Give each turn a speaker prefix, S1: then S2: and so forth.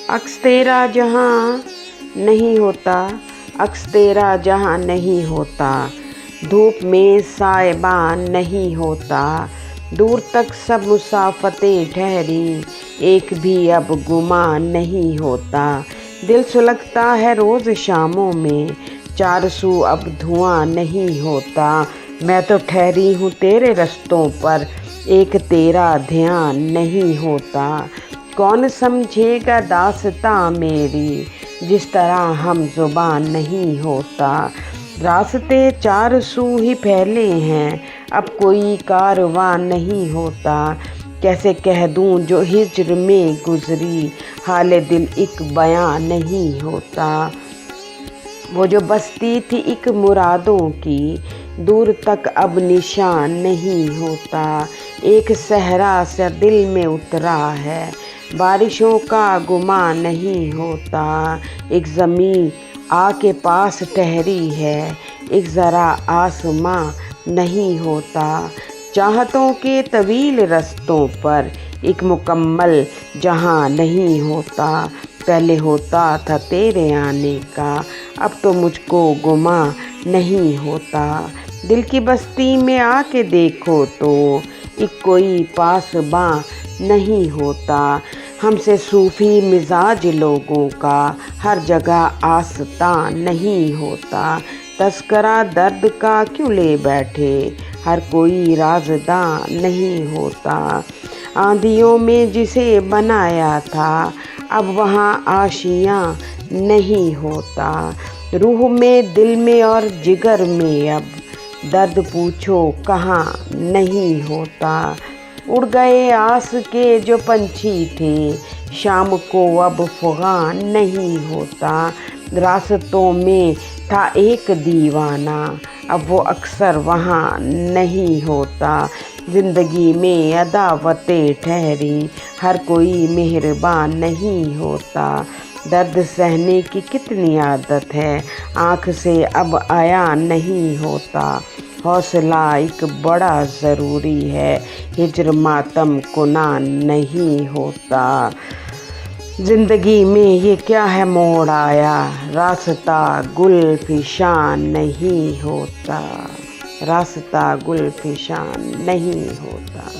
S1: عکس تیرا جہاں نہیں ہوتا، عکس تیرا جہاں نہیں ہوتا، دھوپ میں سائبان نہیں ہوتا، دور تک سب مسافتیں ٹھہری، ایک بھی اب گمان نہیں ہوتا، دل سلگتا ہے روز شاموں میں، چار سو اب دھواں نہیں ہوتا، میں تو ٹھہری ہوں تیرے رستوں پر، ایک تیرا دھیان نہیں ہوتا، کون سمجھے گا داستاں میری، جس طرح ہم زبان نہیں ہوتا، راستے چار سو ہی پھیلے ہیں، اب کوئی کارواں نہیں ہوتا، کیسے کہہ دوں جو ہجر میں گزری، حال دل ایک بیاں نہیں ہوتا، وہ جو بستی تھی ایک مرادوں کی، دور تک اب نشان نہیں ہوتا، ایک صحرا سا دل میں اترا ہے، بارشوں کا گمان نہیں ہوتا، ایک زمین آ کے پاس ٹھہری ہے، ایک ذرا آسماں نہیں ہوتا، چاہتوں کے طویل رستوں پر ایک مکمل جہاں نہیں ہوتا، پہلے ہوتا تھا تیرے آنے کا، اب تو مجھ کو گمان نہیں ہوتا، دل کی بستی میں آ کے دیکھو تو ایک کوئی پاسباں نہیں ہوتا، ہم سے صوفی مزاج لوگوں کا ہر جگہ آستاں نہیں ہوتا، تذکرہ درد کا کیوں لے بیٹھے، ہر کوئی رازداں نہیں ہوتا، آندھیوں میں جسے بنایا تھا، اب وہاں آشیاں نہیں ہوتا، روح میں دل میں اور جگر میں اب درد پوچھو کہاں نہیں ہوتا، اڑ گئے آس کے جو پنچھی تھے، شام کو اب فغاں نہیں ہوتا، راستوں میں تھا ایک دیوانہ، اب وہ اکثر وہاں نہیں ہوتا، زندگی میں عداوتیں ٹھہری، ہر کوئی مہربان نہیں ہوتا، درد سہنے کی کتنی عادت ہے، آنکھ سے اب عیاں نہیں ہوتا، حوصلہ ایک بڑا ضروری ہے، ہجر ماتم کنان نہیں ہوتا، زندگی میں یہ کیا ہے موڑ آیا، راستہ گل فشان نہیں ہوتا، راستہ گل فشان نہیں ہوتا۔